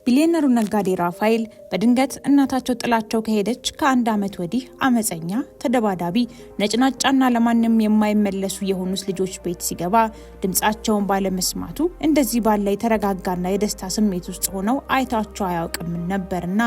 ቢሊየነሩ ነጋዴ ራፋኤል በድንገት እናታቸው ጥላቸው ከሄደች ከአንድ ዓመት ወዲህ አመፀኛ፣ ተደባዳቢ፣ ነጭናጫና ለማንም የማይመለሱ የሆኑት ልጆች ቤት ሲገባ ድምጻቸውን ባለመስማቱ እንደዚህ ባለ የተረጋጋና የደስታ ስሜት ውስጥ ሆነው አይታቸው አያውቅም ነበርና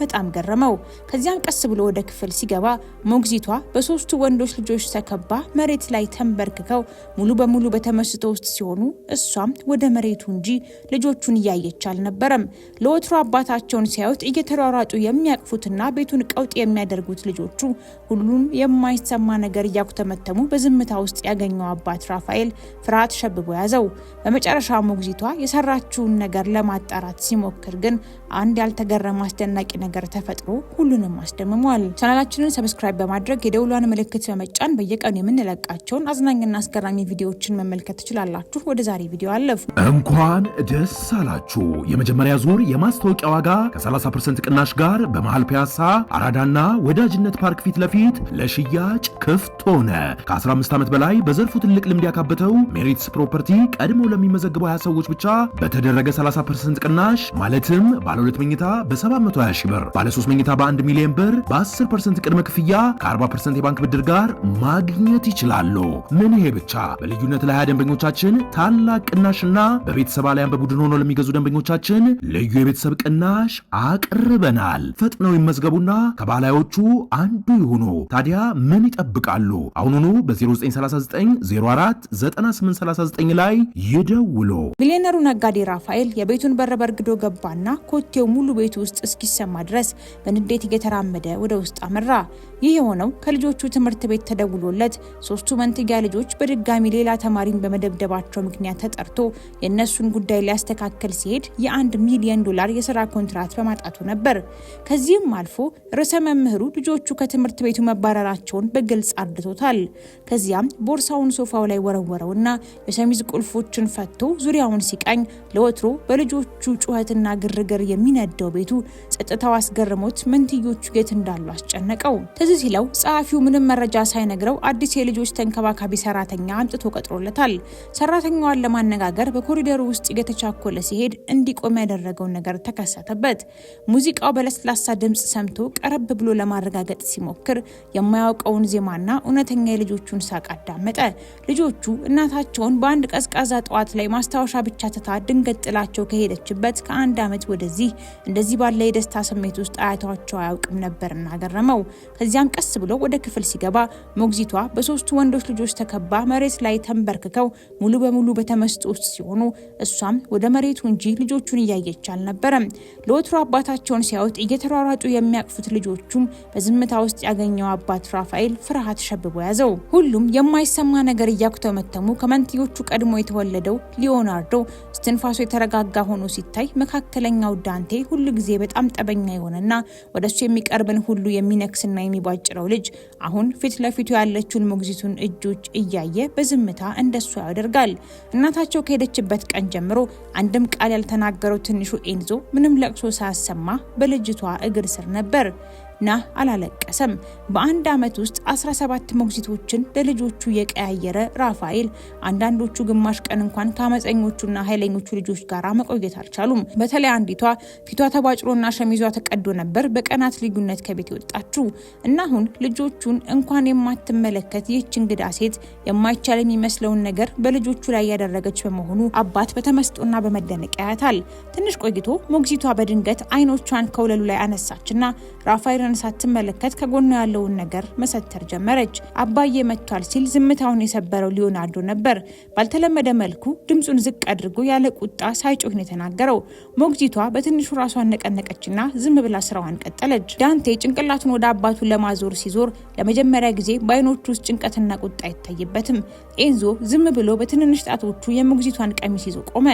በጣም ገረመው። ከዚያም ቀስ ብሎ ወደ ክፍል ሲገባ ሞግዚቷ በሶስቱ ወንዶች ልጆች ተከባ መሬት ላይ ተንበርክከው ሙሉ በሙሉ በተመስጦ ውስጥ ሲሆኑ እሷም ወደ መሬቱ እንጂ ልጆቹን እያየች አልነበረም። ለወትሮ አባታቸውን ሲያዩት እየተሯሯጡ የሚያቅፉትና ቤቱን ቀውጥ የሚያደርጉት ልጆቹ ሁሉም የማይሰማ ነገር እያኩተመተሙ በዝምታ ውስጥ ያገኘው አባት ራፋኤል ፍርሃት ሸብቦ ያዘው። በመጨረሻ ሞግዚቷ የሰራችውን ነገር ለማጣራት ሲሞክር ግን አንድ ያልተገረመ አስደናቂ ነገር ተፈጥሮ ሁሉንም አስደምሟል። ቻናላችንን ሰብስክራይብ በማድረግ የደውሏን ምልክት በመጫን በየቀኑ የምንለቃቸውን አዝናኝና አስገራሚ ቪዲዮዎችን መመልከት ትችላላችሁ። ወደ ዛሬ ቪዲዮ አለፉ። እንኳን ደስ አላችሁ! የመጀመሪያ ዙር የማስታወቂያ ዋጋ ከ30% ቅናሽ ጋር በመሃል ፒያሳ አራዳና ወዳጅነት ፓርክ ፊት ለፊት ለሽያጭ ክፍት ሆነ። ከ15 ዓመት በላይ በዘርፉ ትልቅ ልምድ ያካበተው ሜሪትስ ፕሮፐርቲ ቀድሞ ለሚመዘግቡ 20 ሰዎች ብቻ በተደረገ 30% ቅናሽ ማለትም ባለ 2 መኝታ በ720 ሺህ ብር፣ ባለ 3 መኝታ በ1 ሚሊዮን ብር በ10% ቅድመ ክፍያ ከ40% የባንክ ብድር ጋር ማግኘት ይችላሉ። ምን ይሄ ብቻ! በልዩነት ለ20 ደንበኞቻችን ታላቅ ቅናሽና በቤተሰብ አሊያም በቡድን ሆኖ ለሚገዙ ደንበኞቻችን ልዩ የቤተሰብ ቅናሽ አቅርበናል። ፈጥነው ይመዝገቡና ከባላዮቹ አንዱ ይሁኑ። ታዲያ ምን ይጠብቃሉ? አሁኑኑ በ0939 04 9839 ላይ ይደውሉ። ቢሊየነሩ ነጋዴ ራፋኤል የቤቱን በር በርግዶ ገባና ኮቴው ሙሉ ቤቱ ውስጥ እስኪሰማ ድረስ በንዴት እየተራመደ ወደ ውስጥ አመራ። ይህ የሆነው ከልጆቹ ትምህርት ቤት ተደውሎለት ሶስቱ መንትያ ልጆች በድጋሚ ሌላ ተማሪን በመደብደባቸው ምክንያት ተጠርቶ የእነሱን ጉዳይ ሊያስተካከል ሲሄድ የ$1 ሚሊዮን የሥራ ኮንትራት በማጣቱ ነበር። ከዚህም አልፎ ርዕሰ መምህሩ ልጆቹ ከትምህርት ቤቱ መባረራቸውን በግልጽ አርድቶታል። ከዚያም ቦርሳውን ሶፋው ላይ ወረወረውና የሸሚዝ ቁልፎችን ፈቶ ዙሪያውን ሲቃኝ ለወትሮ በልጆቹ ጩኸትና ግርግር የሚነደው ቤቱ ጸጥታው አስገርሞት መንትዮቹ የት እንዳሉ አስጨነቀው። ትዝ ሲለው ጸሐፊው ምንም መረጃ ሳይነግረው አዲስ የልጆች ተንከባካቢ ሰራተኛ አምጥቶ ቀጥሮለታል። ሰራተኛዋን ለማነጋገር በኮሪደሩ ውስጥ እየተቻኮለ ሲሄድ እንዲቆም ያደረገውን ነገር ተከሰተበት። ሙዚቃው በለስላሳ ድምጽ ሰምቶ ቀረብ ብሎ ለማረጋገጥ ሲሞክር የማያውቀውን ዜማና እውነተኛ የልጆቹን ሳቅ አዳመጠ። ልጆቹ እናታቸውን በአንድ ቀዝቃዛ ጠዋት ላይ ማስታወሻ ብቻ ትታ ድንገት ጥላቸው ከሄደችበት ከአንድ ዓመት ወደዚህ እንደዚህ ባለ የደስታ ስሜት ውስጥ አያቷቸው አያውቅም ነበርና ገረመው። ከዚያም ቀስ ብሎ ወደ ክፍል ሲገባ ሞግዚቷ በሶስቱ ወንዶች ልጆች ተከባ መሬት ላይ ተንበርክከው ሙሉ በሙሉ በተመስጦ ውስጥ ሲሆኑ እሷም ወደ መሬቱ እንጂ ልጆቹን እያየች አልነበረም። ለወትሮ አባታቸውን ሲያዩት እየተሯሯጡ የሚያቅፉት ልጆቹም በዝምታ ውስጥ ያገኘው አባት ራፋኤል ፍርሃት ሸብቦ ያዘው። ሁሉም የማይሰማ ነገር እያኩተመተሙ ከመንትዮቹ ቀድሞ የተወለደው ሊዮናርዶ እስትንፋሱ የተረጋጋ ሆኖ ሲታይ መካከለኛው ዳንቴ ሁሉ ጊዜ በጣም ጠበኛ የሆነና ወደሱ የሚቀርብን ሁሉ የሚነክስና የሚባጭረው ልጅ አሁን ፊት ለፊቱ ያለችውን ሞግዚቱን እጆች እያየ በዝምታ እንደሱ ያደርጋል። እናታቸው ከሄደችበት ቀን ጀምሮ አንድም ቃል ያልተናገረው ትንሹ ኤንዞ ምንም ለቅሶ ሳያሰማ በልጅቷ እግር ስር ነበር። አላለቀሰም። በአንድ ዓመት ውስጥ 17 ሞግዚቶችን ለልጆቹ የቀያየረ ራፋኤል አንዳንዶቹ ግማሽ ቀን እንኳን ከአመፀኞቹና ኃይለኞቹ ልጆች ጋር መቆየት አልቻሉም። በተለይ አንዲቷ ፊቷ ተባጭሮና ሸሚዟ ተቀዶ ነበር በቀናት ልዩነት ከቤት የወጣችው እና አሁን ልጆቹን እንኳን የማትመለከት ይህች እንግዳ ሴት የማይቻል የሚመስለውን ነገር በልጆቹ ላይ ያደረገች በመሆኑ አባት በተመስጦና በመደነቅ ያያታል። ትንሽ ቆይቶ ሞግዚቷ በድንገት አይኖቿን ከወለሉ ላይ አነሳችና ራፋኤል ሳትመለከት ከጎኑ ያለውን ነገር መሰተር ጀመረች። አባዬ መጥቷል ሲል ዝምታውን የሰበረው ሊዮናርዶ ነበር። ባልተለመደ መልኩ ድምጹን ዝቅ አድርጎ ያለ ቁጣ ሳይጮህ ነው የተናገረው። ሞግዚቷ በትንሹ ራሷን ነቀነቀችና ዝም ብላ ስራዋን ቀጠለች። ዳንቴ ጭንቅላቱን ወደ አባቱ ለማዞር ሲዞር ለመጀመሪያ ጊዜ በአይኖቹ ውስጥ ጭንቀትና ቁጣ አይታይበትም። ኤንዞ ዝም ብሎ በትንንሽ ጣቶቹ የሞግዚቷን ቀሚስ ይዞ ቆመ።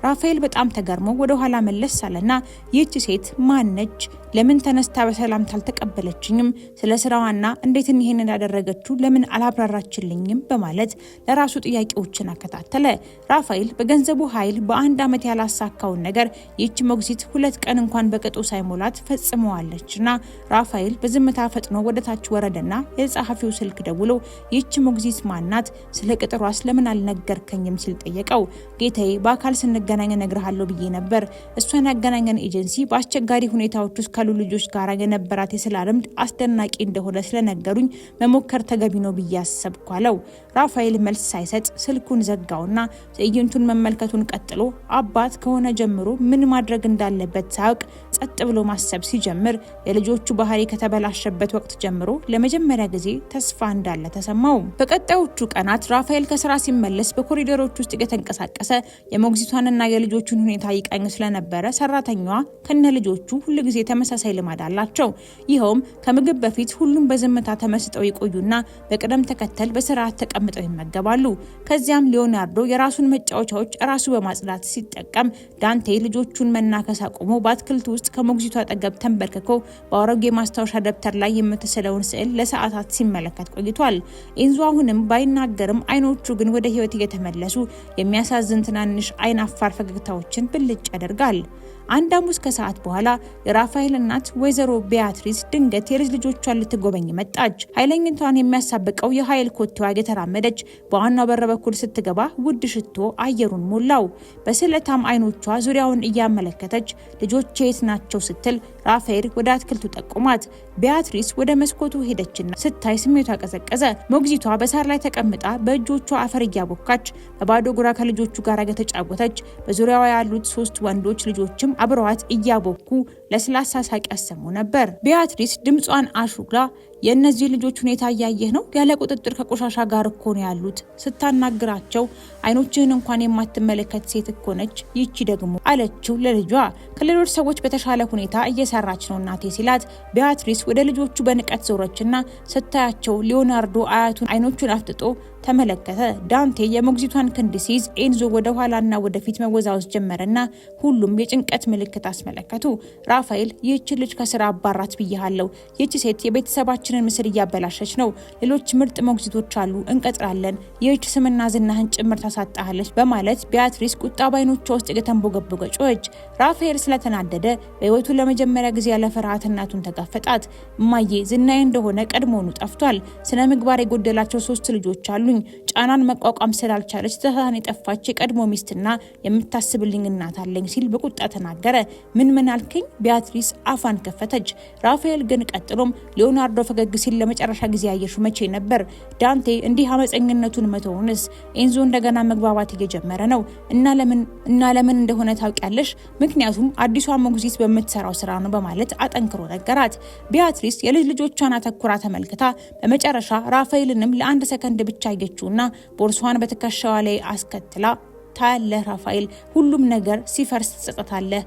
ራፋኤል በጣም ተገርሞ ወደ ኋላ መለስ አለና ይህች ሴት ማነች? ለምን ተነስታ በሰላም አልተቀበለችኝም፣ ስለ ስራዋና እንዴት ይሄን እንዳደረገችው ለምን አላብራራችልኝም በማለት ለራሱ ጥያቄዎችን አከታተለ። ራፋኤል በገንዘቡ ኃይል በአንድ ዓመት ያላሳካውን ነገር ይህች ሞግዚት 2 ቀን እንኳን በቅጡ ሳይሞላት ፈጽመዋለችና ራፋኤል በዝምታ ፈጥኖ ወደ ታች ወረደና የጸሐፊው ስልክ ደውሎ ይህች ሞግዚት ማናት? ስለ ቅጥሯስ ለምን አልነገርከኝም ሲል ጠየቀው። ጌታዬ በአካል ስንገናኝ እነግርሃለሁ ብዬ ነበር። እሷን ያገናኘን ኤጀንሲ በአስቸጋሪ ሁኔታዎች ውስጥ ካሉ ልጆች ጋር የነበራት የስራ ልምድ አስደናቂ እንደሆነ ስለነገሩኝ መሞከር ተገቢ ነው ብዬ አሰብኩ አለው። ራፋኤል መልስ ሳይሰጥ ስልኩን ዘጋውና ትዕይንቱን መመልከቱን ቀጥሎ አባት ከሆነ ጀምሮ ምን ማድረግ እንዳለበት ሳያውቅ ጸጥ ብሎ ማሰብ ሲጀምር የልጆቹ ባህሪ ከተበላሸበት ወቅት ጀምሮ ለመጀመሪያ ጊዜ ተስፋ እንዳለ ተሰማው። በቀጣዮቹ ቀናት ራፋኤል ከስራ ሲመለስ በኮሪደሮች ውስጥ እየተንቀሳቀሰ የሞግዚቷንና የልጆቹን ሁኔታ ይቃኝ ስለነበረ ሰራተኛዋ ከነ ልጆቹ ሁልጊዜ ተመሳሳይ ልማድ አላቸው። ይኸውም ከምግብ በፊት ሁሉም በዝምታ ተመስጠው ይቆዩና በቅደም ተከተል በስርዓት ተቀምጠው ይመገባሉ። ከዚያም ሊዮናርዶ የራሱን መጫወቻዎች ራሱ በማጽዳት ሲጠቀም፣ ዳንቴ ልጆቹን መናከስ አቁሞ በአትክልት ውስጥ ከሞግዚቷ አጠገብ ተንበርክኮ በአሮጌ ማስታወሻ ደብተር ላይ የምትስለውን ስዕል ለሰዓታት ሲመለከት ቆይቷል። ኤንዞ አሁንም ባይናገርም አይኖቹ ግን ወደ ህይወት እየተመለሱ የሚያሳዝን ትናንሽ አይን አፋር ፈገግታዎችን ብልጭ ያደርጋል። አንድ ሐሙስ ከሰዓት በኋላ የራፋኤል እናት ወይዘሮ ቢያትሪስ ድንገት የልጅ ልጆቿን ልትጎበኝ መጣች። ኃይለኝነቷን የሚያሳብቀው የኃይል ኮቴዋ እየተራመደች በዋናው በር በኩል ስትገባ ውድ ሽቶ አየሩን ሞላው። በስለታም አይኖቿ ዙሪያውን እያመለከተች ልጆቼ የት ናቸው ስትል ራፋኤል ወደ አትክልቱ ጠቁማት። ቢያትሪስ ወደ መስኮቱ ሄደችና ስታይ ስሜቷ ቀዘቀዘ። ሞግዚቷ በሳር ላይ ተቀምጣ በእጆቿ አፈር እያቦካች በባዶ እግሯ ከልጆቹ ጋር እየተጫወተች በዙሪያዋ ያሉት 3 ወንዶች ልጆችም አብረዋት እያቦኩ ለስላሳ ሳቅ ያሰሙ ነበር። ቢያትሪስ ድምጿን አሹላ የእነዚህ ልጆች ሁኔታ እያየህ ነው? ያለ ቁጥጥር ከቆሻሻ ጋር እኮ ነው ያሉት ስታናግራቸው አይኖችህን እንኳን የማትመለከት ሴት እኮ ነች ይቺ ደግሞ አለችው ለልጇ። ከሌሎች ሰዎች በተሻለ ሁኔታ እየሰራች ነው እናቴ ሲላት፣ ቢያትሪስ ወደ ልጆቹ በንቀት ዞረችና ስታያቸው ሊዮናርዶ አያቱን አይኖቹን አፍጥጦ ተመለከተ። ዳንቴ የሞግዚቷን ክንድ ሲይዝ ኤንዞ ወደ ኋላና ወደፊት መወዛወዝ ጀመረና ሁሉም የጭንቀት ምልክት አስመለከቱ። ራፋኤል ይህች ልጅ ከስራ አባራት ብያለሁ። ይህች ሴት የቤተሰባችንን ምስል እያበላሸች ነው። ሌሎች ምርጥ ሞግዚቶች አሉ፣ እንቀጥራለን። ይህች ስምና ዝናህን ጭምር ታሳጣለች በማለት ቢያትሪስ ቁጣ ባይኖቿ ውስጥ የተንቦገቦገ ጮኸች። ራፋኤል ስለተናደደ በህይወቱ ለመጀመሪያ ጊዜ ያለ ፍርሃት እናቱን ተጋፈጣት። እማዬ ዝናዬ እንደሆነ ቀድሞውኑ ጠፍቷል። ስነ ምግባር የጎደላቸው 3 ልጆች አሉኝ። ጫናን መቋቋም ስላልቻለች ተሳሳን የጠፋች የቀድሞ ሚስትና የምታስብልኝ እናት አለኝ ሲል በቁጣ ተናገረ። ምን አልከኝ? ቢያትሪስ አፋን ከፈተች። ራፋኤል ግን ቀጥሎም ሊዮናርዶ ፈገግ ሲል ለመጨረሻ ጊዜ ያየሽው መቼ ነበር? ዳንቴ እንዲህ አመፀኝነቱን መተውንስ? ኤንዞ እንደገና መግባባት እየጀመረ ነው እና ለምን እንደሆነ ታውቂያለሽ? ምክንያቱም አዲሷ ሞግዚት በምትሰራው ስራ ነው በማለት አጠንክሮ ነገራት። ቢያትሪስ የልጅ ልጆቿን አተኩራ ተመልክታ በመጨረሻ ራፋኤልንም ለአንድ ሰከንድ ብቻ አየችውና ቦርሷን በትከሻዋ ላይ አስከትላ ታያለህ ራፋኤል፣ ሁሉም ነገር ሲፈርስ ትጸጸታለህ፣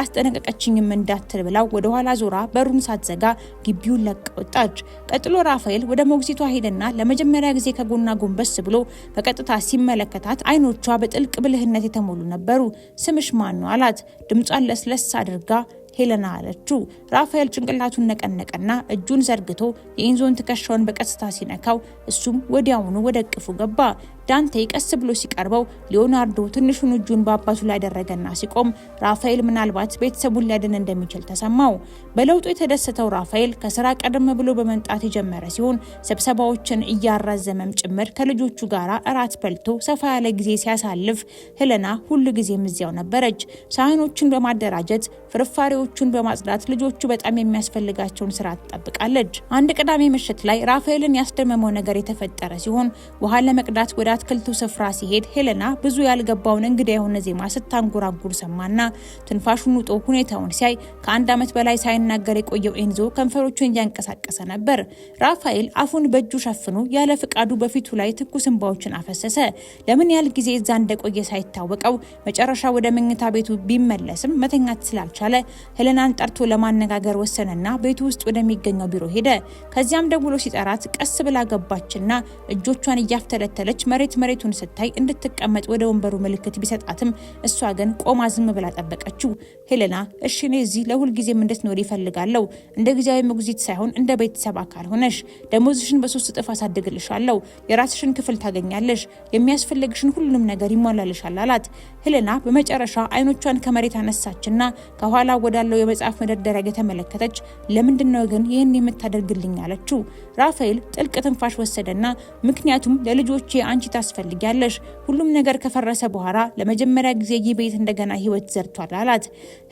አላስጠነቀቀችኝም እንዳትል ብላው ወደ ኋላ ዞራ በሩን ሳትዘጋ ግቢውን ለቃ ወጣች። ቀጥሎ ራፋኤል ወደ ሞግዚቷ ሄደና ለመጀመሪያ ጊዜ ከጎና ጎንበስ ብሎ በቀጥታ ሲመለከታት አይኖቿ በጥልቅ ብልህነት የተሞሉ ነበሩ። ስምሽ ማን ነው አላት። ድምጿን ለስለስ አድርጋ ሄለና አለችው። ራፋኤል ጭንቅላቱን ነቀነቀና እጁን ዘርግቶ የኤንዞን ትከሻውን በቀስታ ሲነካው እሱም ወዲያውኑ ወደ እቅፉ ገባ። ዳንቴ ቀስ ብሎ ሲቀርበው ሊዮናርዶ ትንሹን እጁን በአባቱ ላይ ያደረገና ሲቆም ራፋኤል ምናልባት ቤተሰቡን ሊያድን እንደሚችል ተሰማው። በለውጡ የተደሰተው ራፋኤል ከስራ ቀደም ብሎ በመምጣት የጀመረ ሲሆን ስብሰባዎችን እያራዘመም ጭምር ከልጆቹ ጋር እራት በልቶ ሰፋ ያለ ጊዜ ሲያሳልፍ ሄለና ሁሉ ጊዜም እዚያው ነበረች። ሳህኖቹን በማደራጀት ፍርፋሪዎቹን በማጽዳት ልጆቹ በጣም የሚያስፈልጋቸውን ስራ ትጠብቃለች። አንድ ቅዳሜ ምሽት ላይ ራፋኤልን ያስደመመው ነገር የተፈጠረ ሲሆን ውሃ ለመቅዳት ወደ አትክልቱ ስፍራ ሲሄድ ሄለና ብዙ ያልገባውን እንግዳ የሆነ ዜማ ስታንጎራጉር ሰማና ትንፋሹን ውጦ ሁኔታውን ሲያይ ከ1 ዓመት በላይ ሳይናገር የቆየው ኤንዞ ከንፈሮቹን እያንቀሳቀሰ ነበር። ራፋኤል አፉን በእጁ ሸፍኖ ያለ ፍቃዱ በፊቱ ላይ ትኩስ እንባዎችን አፈሰሰ። ለምን ያህል ጊዜ እዛ እንደቆየ ሳይታወቀው መጨረሻ ወደ መኝታ ቤቱ ቢመለስም መተኛት ስላልቻለ ሄለናን ጠርቶ ለማነጋገር ወሰነና ቤቱ ውስጥ ወደሚገኘው ቢሮ ሄደ። ከዚያም ደውሎ ሲጠራት ቀስ ብላ ገባችና እጆቿን እያፍተለተለች መሬት ድንገት መሬቱን ስታይ እንድትቀመጥ ወደ ወንበሩ ምልክት ቢሰጣትም እሷ ግን ቆማ ዝም ብላ ጠበቀችው። ሄሌና እሺ እኔ እዚህ ለሁል ጊዜም እንድትኖር ይፈልጋለሁ፣ እንደ ጊዜያዊ ሞግዚት ሳይሆን እንደ ቤተሰብ አካል ሆነሽ ደሞዝሽን በ3 እጥፍ አሳድግልሻለሁ፣ የራስሽን ክፍል ታገኛለሽ፣ የሚያስፈልግሽን ሁሉንም ነገር ይሟላልሻል አላት። ሄሌና በመጨረሻ አይኖቿን ከመሬት አነሳችና ከኋላ ወዳለው የመጽሐፍ መደርደሪያ የተመለከተች ለምንድነው ግን ይህን የምታደርግልኝ አለችው። ራፋኤል ጥልቅ ትንፋሽ ወሰደና ምክንያቱም ለልጆቼ አንቺ ታስፈልጊያለሽ፣ ሁሉም ነገር ከፈረሰ በኋላ ለመጀመሪያ ጊዜ ይህ ቤት እንደገና ህይወት ዘርቷል አላት።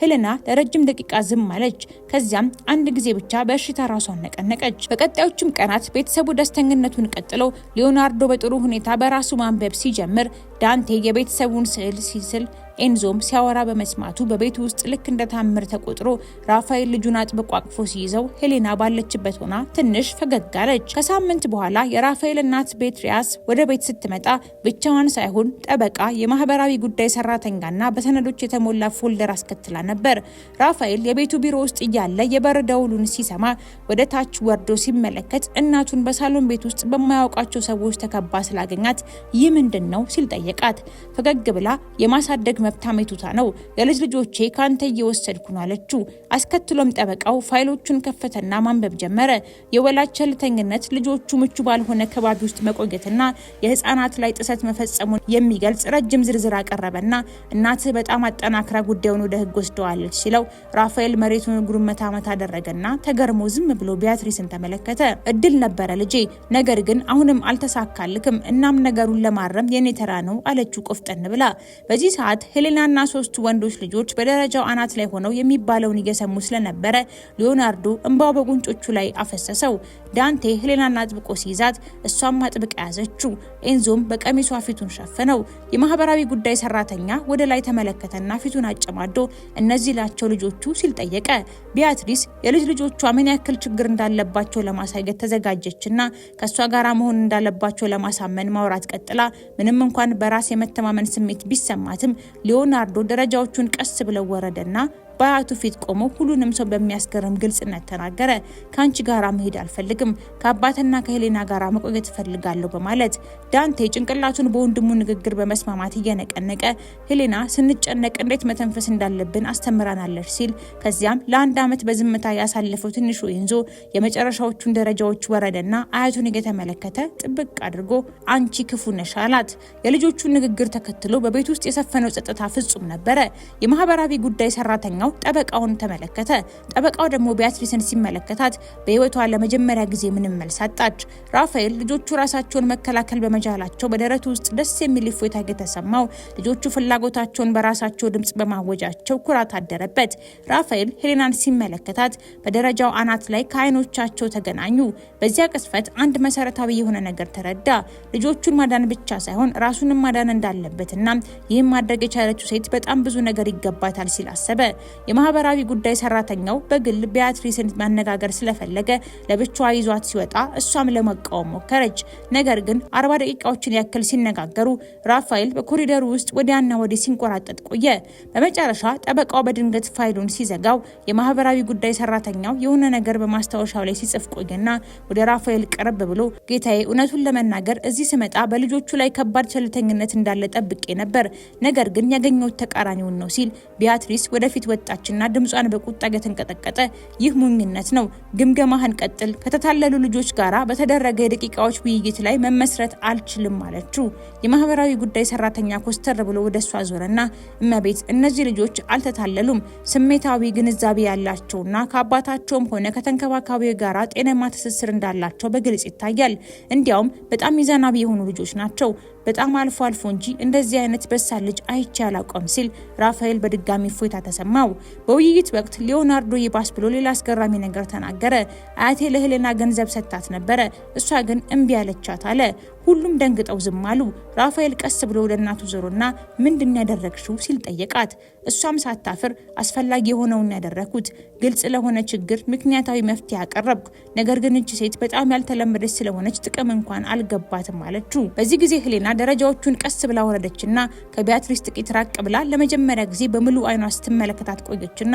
ሄሌና ለረጅም ደቂቃ ዝም አለች። ከዚያም አንድ ጊዜ ብቻ በእሽታ ራሷን ነቀነቀች። በቀጣዮቹም ቀናት ቤተሰቡ ደስተኝነቱን ቀጥሎ ሊዮናርዶ በጥሩ ሁኔታ በራሱ ማንበብ ሲጀምር ዳንቴ የቤተሰቡን ስዕል ሲስል ኤንዞም ሲያወራ በመስማቱ በቤቱ ውስጥ ልክ እንደ ታምር ተቆጥሮ ራፋኤል ልጁን አጥብቆ አቅፎ ሲይዘው ሄሌና ባለችበት ሆና ትንሽ ፈገግ አለች። ከሳምንት በኋላ የራፋኤል እናት ቤትሪያስ ወደ ቤት ስትመጣ ብቻዋን ሳይሆን ጠበቃ፣ የማህበራዊ ጉዳይ ሰራተኛና በሰነዶች የተሞላ ፎልደር አስከትላ ነበር። ራፋኤል የቤቱ ቢሮ ውስጥ እያለ የበር ደውሉን ሲሰማ ወደ ታች ወርዶ ሲመለከት እናቱን በሳሎን ቤት ውስጥ በማያውቃቸው ሰዎች ተከባ ስላገኛት ይህ ምንድን ነው ሲል ጠየቃት። ፈገግ ብላ የማሳደግ መብታሜቱታ ነው፣ የልጅ ልጆቼ ካንተ እየወሰድኩ ነው አለችው። አስከትሎም ጠበቃው ፋይሎቹን ከፈተና ማንበብ ጀመረ። የወላጅ ቸልተኝነት፣ ልጆቹ ምቹ ባልሆነ ከባቢ ውስጥ መቆየትና የህፃናት ላይ ጥሰት መፈጸሙን የሚገልጽ ረጅም ዝርዝር አቀረበና እናትህ በጣም አጠናክራ ጉዳዩን ወደ ህግ ወስደዋለች ሲለው ራፋኤል መሬቱን እግሩን መታመት አደረገና ተገርሞ ዝም ብሎ ቢያትሪስን ተመለከተ። እድል ነበረ ልጄ፣ ነገር ግን አሁንም አልተሳካልክም፣ እናም ነገሩን ለማረም የኔ ተራ ነው አለችው ቆፍጠን ብላ። በዚህ ሰዓት ሄሌናና 3 ወንዶች ልጆች በደረጃው አናት ላይ ሆነው የሚባለውን እየሰሙ ስለነበረ ሊዮናርዶ እንባው በጉንጮቹ ላይ አፈሰሰው። ዳንቴ ሄሌናን አጥብቆ ሲይዛት እሷም አጥብቃ ያዘችው። ኤንዞም በቀሚሷ ፊቱን ሸፈነው። የማህበራዊ ጉዳይ ሰራተኛ ወደ ላይ ተመለከተና ፊቱን አጨማዶ እነዚህ ላቸው ልጆቹ ሲል ጠየቀ። ቢያትሪስ የልጅ ልጆቿ ምን ያክል ችግር እንዳለባቸው ለማሳየት ተዘጋጀችና ከሷ ጋር መሆን እንዳለባቸው ለማሳመን ማውራት ቀጥላ ምንም እንኳን በራስ የመተማመን ስሜት ቢሰማትም ሊዮናርዶ ደረጃዎቹን ቀስ ብለው ወረደና በአያቱ ፊት ቆሞ ሁሉንም ሰው በሚያስገርም ግልጽነት ተናገረ። ካንቺ ጋራ መሄድ አልፈልግም፣ ከአባትና ከሄሌና ጋራ መቆየት ፈልጋለሁ በማለት ዳንቴ ጭንቅላቱን በወንድሙ ንግግር በመስማማት እየነቀነቀ ሄሌና ስንጨነቅ እንዴት መተንፈስ እንዳለብን አስተምራናለች ሲል ከዚያም ለ1 ዓመት በዝምታ ያሳለፈው ትንሹ ኤንዞ የመጨረሻዎቹን ደረጃዎች ወረደና አያቱን እየተመለከተ ጥብቅ አድርጎ አንቺ ክፉ ነሽ አላት። የልጆቹን ንግግር ተከትሎ በቤት ውስጥ የሰፈነው ጸጥታ ፍጹም ነበረ። የማህበራዊ ጉዳይ ሰራተኛው ጠበቃውን ተመለከተ። ጠበቃው ደግሞ ቢያትሪስን ሲመለከታት በህይወቷ ለመጀመሪያ ጊዜ ምንም መልስ አጣች። ራፋኤል ልጆቹ ራሳቸውን መከላከል በመቻላቸው በደረቱ ውስጥ ደስ የሚል እፎይታ የተሰማው፣ ልጆቹ ፍላጎታቸውን በራሳቸው ድምጽ በማወጃቸው ኩራት አደረበት። ራፋኤል ሄሌናን ሲመለከታት በደረጃው አናት ላይ ከአይኖቻቸው ተገናኙ። በዚያ ቅስፈት አንድ መሰረታዊ የሆነ ነገር ተረዳ። ልጆቹን ማዳን ብቻ ሳይሆን ራሱንም ማዳን እንዳለበትና ይህም ማድረግ የቻለችው ሴት በጣም ብዙ ነገር ይገባታል ሲል አሰበ። የማህበራዊ ጉዳይ ሰራተኛው በግል ቢያትሪስን ማነጋገር ስለፈለገ ለብቻዋ ይዟት ሲወጣ እሷም ለመቃወም ሞከረች። ነገር ግን 40 ደቂቃዎችን ያክል ሲነጋገሩ ራፋኤል በኮሪደሩ ውስጥ ወዲያና ወዲህ ሲንቆራጠጥ ቆየ። በመጨረሻ ጠበቃው በድንገት ፋይሉን ሲዘጋው የማህበራዊ ጉዳይ ሰራተኛው የሆነ ነገር በማስታወሻው ላይ ሲጽፍ ቆየና ወደ ራፋኤል ቀረብ ብሎ ጌታዬ፣ እውነቱን ለመናገር እዚህ ስመጣ በልጆቹ ላይ ከባድ ቸልተኝነት እንዳለ ጠብቄ ነበር፣ ነገር ግን ያገኘሁት ተቃራኒውን ነው ሲል ቢያትሪስ ወደፊት ወጣችና ድምጿን በቁጣ የተንቀጠቀጠ ይህ ሙኝነት ነው፣ ግምገማህን ቀጥል፣ ከተታለሉ ልጆች ጋራ በተደረገ የደቂቃዎች ውይይት ላይ መመስረት አልችልም አለችው። የማህበራዊ ጉዳይ ሰራተኛ ኮስተር ብሎ ወደሷ ዞረና እመቤት፣ እነዚህ ልጆች አልተታለሉም፣ ስሜታዊ ግንዛቤ ያላቸውና ከአባታቸውም ሆነ ከተንከባካቢ ጋራ ጤናማ ትስስር እንዳላቸው በግልጽ ይታያል። እንዲያውም በጣም ሚዛናዊ የሆኑ ልጆች ናቸው፣ በጣም አልፎ አልፎ እንጂ እንደዚህ አይነት በሳል ልጅ አይቼ አላውቅም ሲል ራፋኤል በድጋሚ እፎይታ ተሰማው። በውይይት ወቅት ሊዮናርዶ ይባስ ብሎ ሌላ አስገራሚ ነገር ተናገረ። አያቴ ለሄሌና ገንዘብ ሰጥታት ነበረ፣ እሷ ግን እምቢ አለቻት አለ። ሁሉም ደንግጠው ዝም አሉ። ራፋኤል ቀስ ብሎ ወደ እናቱ ዞሮና ምንድን ያደረግሽው ሲል ጠየቃት። እሷም ሳታፍር አስፈላጊ የሆነውን ያደረኩት፣ ግልጽ ለሆነ ችግር ምክንያታዊ መፍትሄ አቀረብኩ፣ ነገር ግን እቺ ሴት በጣም ያልተለመደች ስለሆነች ጥቅም እንኳን አልገባትም አለችው። በዚህ ጊዜ ሄሌና ደረጃዎቹን ቀስ ብላ ወረደችና ከቢያትሪስ ጥቂት ራቅ ብላ ለመጀመሪያ ጊዜ በሙሉ አይኗ ስትመለከታት ቆየችና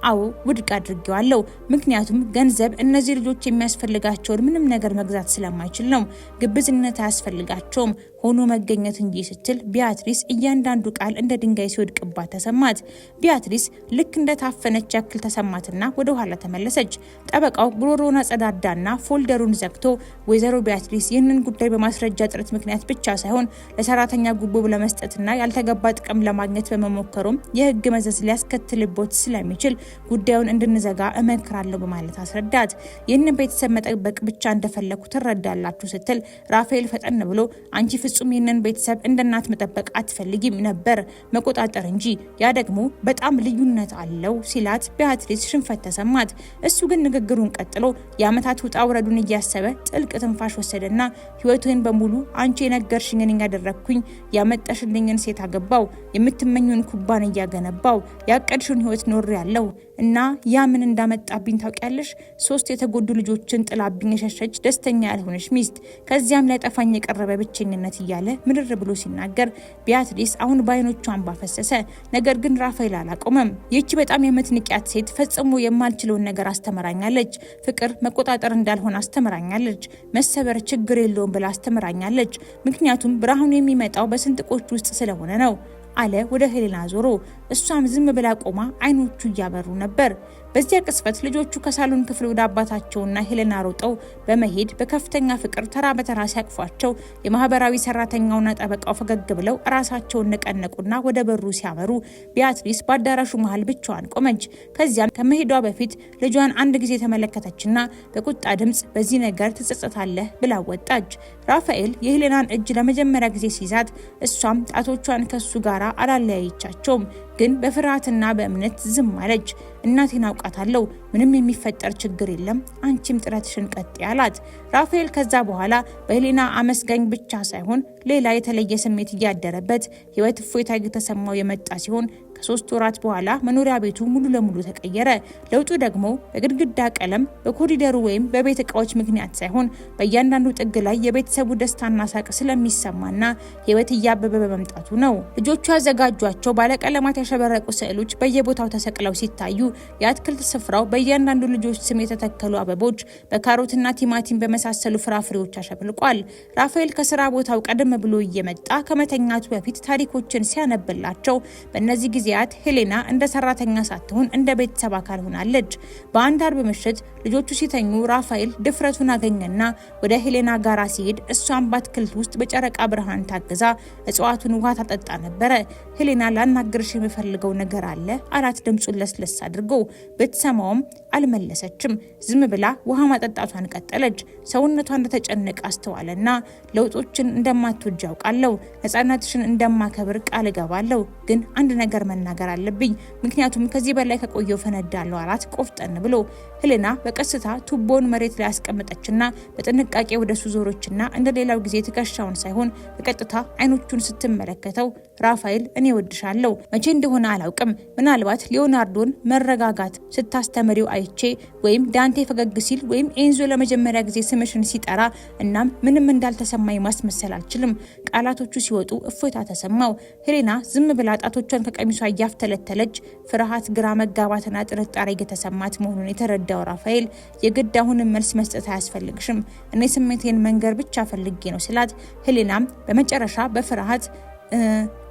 አዎ ውድቅ አድርጌዋለሁ፣ ምክንያቱም ገንዘብ እነዚህ ልጆች የሚያስፈልጋቸውን ምንም ነገር መግዛት ስለማይችል ነው። ግብዝነት አያስፈልጋቸውም ሆኖ መገኘት እንጂ ስትል ቢያትሪስ እያንዳንዱ ቃል እንደ ድንጋይ ሲወድቅባት ተሰማት። ቢያትሪስ ልክ እንደታፈነች ያክል ተሰማትና ወደ ኋላ ተመለሰች። ጠበቃው ጉሮሮውን አጸዳዳና ፎልደሩን ዘግቶ ወይዘሮ ቢያትሪስ ይህንን ጉዳይ በማስረጃ እጥረት ምክንያት ብቻ ሳይሆን ለሰራተኛ ጉቦ ለመስጠትና ያልተገባ ጥቅም ለማግኘት በመሞከሩም የህግ መዘዝ ሊያስከትልቦት ስለሚችል ጉዳዩን እንድንዘጋ እመክራለሁ በማለት አስረዳት። ይህንን ቤተሰብ መጠበቅ ብቻ እንደፈለኩ ትረዳላችሁ ስትል ራፋኤል ፈጠን ብሎ አንቺ ፍጹም ይህንን ቤተሰብ እንደናት መጠበቅ አትፈልጊም ነበር መቆጣጠር እንጂ ያ ደግሞ በጣም ልዩነት አለው ሲላት ቢያትሪስ ሽንፈት ተሰማት። እሱ ግን ንግግሩን ቀጥሎ የአመታት ውጣ ውረዱን እያሰበ ጥልቅ ትንፋሽ ወሰደና ህይወቱን በሙሉ አንቺ የነገርሽኝን ያደረኩኝ ያመጣሽልኝን ሴት አገባው የምትመኙን ኩባንያ ገነባው ያቀድሽውን ህይወት ኖር ያለው እና ያ ምን እንዳመጣብኝ ታውቂያለሽ? 3 የተጎዱ ልጆችን ጥላብኝ የሸሸች ደስተኛ ያልሆነች ሚስት ከዚያም ላይ ጠፋኝ የቀረበ ብቸኝነት እያለ ምድር ብሎ ሲናገር ቢያትሪስ አሁን ባይኖቿ እንባ ፈሰሰ። ነገር ግን ራፋኤል አላቆመም። ይህች በጣም የምትንቂያት ሴት ፈጽሞ የማልችለውን ነገር አስተምራኛለች። ፍቅር መቆጣጠር እንዳልሆነ አስተምራኛለች። መሰበር ችግር የለውም ብላ አስተምራኛለች። ምክንያቱም ብርሃኑ የሚመጣው በስንጥቆች ውስጥ ስለሆነ ነው አለ ወደ ሄሌና ዞሮ። እሷም ዝም ብላ ቆማ አይኖቹ እያበሩ ነበር። በዚያ ቅስፈት ልጆቹ ከሳሎን ክፍል ወደ አባታቸውና ሄሌና ሮጠው በመሄድ በከፍተኛ ፍቅር ተራ በተራ ሲያቅፏቸው የማህበራዊ ሰራተኛውና ጠበቃው ፈገግ ብለው ራሳቸውን ነቀነቁና ወደ በሩ ሲያመሩ ቢያትሪስ በአዳራሹ መሃል ብቻዋን ቆመች። ከዚያም ከመሄዷ በፊት ልጇን አንድ ጊዜ ተመለከተችና በቁጣ ድምጽ በዚህ ነገር ትጸጸታለህ ብላ ወጣች። ራፋኤል የሄሌናን እጅ ለመጀመሪያ ጊዜ ሲይዛት እሷም ጣቶቿን ከሱ ጋር አላለያየቻቸውም፣ ግን በፍርሃትና በእምነት ዝም አለች። እናቴን አውቃታለሁ፣ ምንም የሚፈጠር ችግር የለም፣ አንቺም ጥረትሽን ቀጥይ አላት። ራፋኤል ከዛ በኋላ በሄሌና አመስጋኝ ብቻ ሳይሆን ሌላ የተለየ ስሜት እያደረበት ህይወት እፎይታ እየተሰማው የመጣ ሲሆን ከ3 ወራት በኋላ መኖሪያ ቤቱ ሙሉ ለሙሉ ተቀየረ። ለውጡ ደግሞ በግድግዳ ቀለም፣ በኮሪደሩ ወይም በቤት እቃዎች ምክንያት ሳይሆን በእያንዳንዱ ጥግ ላይ የቤተሰቡ ደስታና ሳቅ ስለሚሰማና ህይወት እያበበ በመምጣቱ ነው። ልጆቹ ያዘጋጇቸው ባለቀለማት ያሸበረቁ ስዕሎች በየቦታው ተሰቅለው ሲታዩ የአትክልት ስፍራው በእያንዳንዱ ልጆች ስም የተተከሉ አበቦች፣ በካሮትና ቲማቲም በመሳሰሉ ፍራፍሬዎች አሸብልቋል። ራፋኤል ከስራ ቦታው ቀደም ብሎ እየመጣ ከመተኛቱ በፊት ታሪኮችን ሲያነብላቸው በእነዚህ ጊዜያት ሄሌና እንደ ሰራተኛ ሳትሆን እንደ ቤተሰብ አካል ሆናለች። በአንድ አርብ ምሽት ልጆቹ ሲተኙ ራፋኤል ድፍረቱን አገኘና ወደ ሄሌና ጋራ ሲሄድ እሷን በአትክልት ውስጥ በጨረቃ ብርሃን ታግዛ እጽዋቱን ውሃ ታጠጣ ነበረ። ሄሌና ላናግርሽ የምፈልገው ነገር አለ አላት ድምጹን ለስለስ አድርጎ። ብትሰማውም አልመለሰችም። ዝም ብላ ውሃ ማጠጣቷን ቀጠለች። ሰውነቷ እንደተጨነቀ አስተዋለና ለውጦችን እንደማትወጅ ያውቃለሁ፣ ነፃነትሽን እንደማከብር ቃል እገባለሁ፣ ግን አንድ ነገር መናገር አለብኝ፣ ምክንያቱም ከዚህ በላይ ከቆየው ፈነዳለሁ አላት ቆፍጠን ብሎ። ሄሌና በቀስታ ቱቦውን መሬት ላይ ያስቀመጠችና በጥንቃቄ ወደሱ ዞሮችና እንደሌላው ጊዜ ትከሻውን ሳይሆን በቀጥታ አይኖቹን ስትመለከተው ራፋኤል እኔ ወድሻለሁ፣ መቼ እንደሆነ አላውቅም፣ ምናልባት ሊዮናርዶን መረጋጋት ስታስተምሪው አይቼ ወይም ዳንቴ ፈገግ ሲል ወይም ኤንዞ ለመጀመሪያ ጊዜ ስምሽን ሲጠራ እናም ምንም እንዳልተሰማኝ ማስመሰል አልችልም። ቃላቶቹ ሲወጡ እፎይታ ተሰማው። ሄሌና ዝም ብላ ጣቶቿን ከቀሚሷ እያፍተለተለች ፍርሃት፣ ግራ መጋባትና ጥርጣሬ እየተሰማት መሆኑን የተረዳው ራፋኤል የግድ አሁንም መልስ መስጠት አያስፈልግሽም፣ እኔ ስሜቴን መንገር ብቻ ፈልጌ ነው ስላት ሄሌናም በመጨረሻ በፍርሃት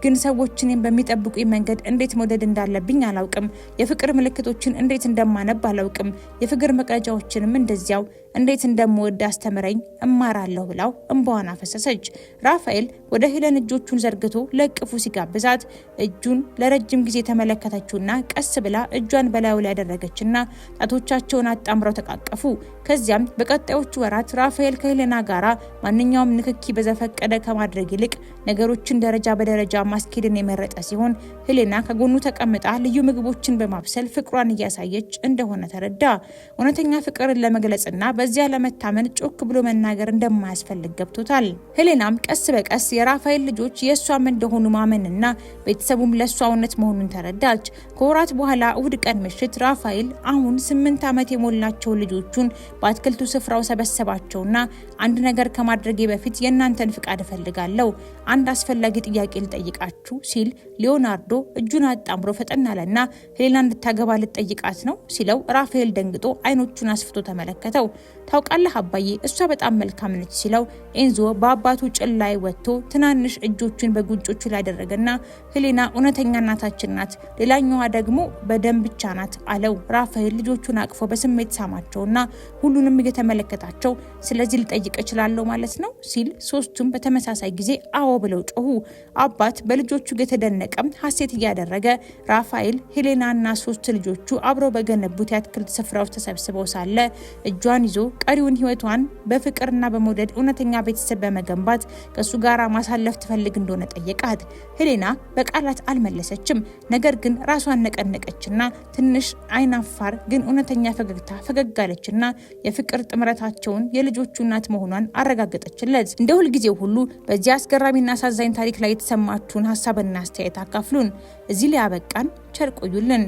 ግን ሰዎችን በሚጠብቁኝ መንገድ እንዴት መውደድ እንዳለብኝ አላውቅም፣ የፍቅር ምልክቶችን እንዴት እንደማነብ አላውቅም፣ የፍቅር መቅረጫዎችንም እንደዚያው እንዴት እንደምወድ አስተምረኝ እማራለሁ ብላው እንባዋን አፈሰሰች። ራፋኤል ወደ ሄለን እጆቹን ዘርግቶ ለቅፉ ሲጋብዛት እጁን ለረጅም ጊዜ ተመለከተችውና ቀስ ብላ እጇን በላዩ ላይ ያደረገችና ጣቶቻቸውን አጣምረው ተቃቀፉ። ከዚያም በቀጣዮቹ ወራት ራፋኤል ከሄለና ጋራ ማንኛውም ንክኪ በዘፈቀደ ከማድረግ ይልቅ ነገሮችን ደረጃ በደረጃ ማስኬድን የመረጠ ሲሆን ሄሌና ከጎኑ ተቀምጣ ልዩ ምግቦችን በማብሰል ፍቅሯን እያሳየች እንደሆነ ተረዳ። እውነተኛ ፍቅርን ለመግለጽና በዚያ ለመታመን ጮክ ብሎ መናገር እንደማያስፈልግ ገብቶታል። ሄሌናም ቀስ በቀስ የራፋኤል ልጆች የእሷም እንደሆኑ ማመንና ቤተሰቡም ለእሷ እውነት መሆኑን ተረዳች። ከወራት በኋላ እሁድ ቀን ምሽት ራፋኤል አሁን 8 ዓመት የሞላቸው ልጆቹን በአትክልቱ ስፍራው ሰበሰባቸውና አንድ ነገር ከማድረጌ በፊት የእናንተን ፍቃድ እፈልጋለሁ፣ አንድ አስፈላጊ ጥያቄ ልጠይቃችሁ የጠየቃችሁ ሲል ሊዮናርዶ እጁን አጣምሮ ፈጠን አለና ሄሌና እንድታገባ ልትጠይቃት ነው ሲለው ራፋኤል ደንግጦ አይኖቹን አስፍቶ ተመለከተው። ታውቃለህ አባዬ እሷ በጣም መልካም ነች ሲለው ኤንዞ በአባቱ ጭን ላይ ወጥቶ ትናንሽ እጆቹን በጉንጮቹ ላይ ያደረገና ሄሌና እውነተኛ እናታችን ናት፣ ሌላኛዋ ደግሞ በደም ብቻ ናት አለው። ራፋኤል ልጆቹን አቅፎ በስሜት ሳማቸውና ሁሉንም እየተመለከታቸው ስለዚህ ልጠይቅ እችላለሁ ማለት ነው ሲል ሶስቱም በተመሳሳይ ጊዜ አዎ ብለው ጮሁ። አባት በልጆቹ የተደነቀ ሐሴት እያደረገ ራፋኤል ሄሌናና ሶስት ልጆቹ አብረው በገነቡት የአትክልት ስፍራው ተሰብስበው ሳለ እጇን ይዞ ቀሪውን ህይወቷን በፍቅርና በመውደድ እውነተኛ ቤተሰብ በመገንባት ከሱ ጋር ማሳለፍ ትፈልግ እንደሆነ ጠየቃት። ሄሌና በቃላት አልመለሰችም። ነገር ግን ራሷን ነቀነቀችና ትንሽ አይናፋር ግን እውነተኛ ፈገግታ ፈገጋለችና የፍቅር ጥምረታቸውን የልጆቹ እናት መሆኗን አረጋገጠችለት። እንደ ሁልጊዜው ሁሉ በዚህ አስገራሚና አሳዛኝ ታሪክ ላይ የተሰማችሁን ሀሳብና አስተያየት አካፍሉን። እዚህ ላይ አበቃን። ቸር ቆዩልን።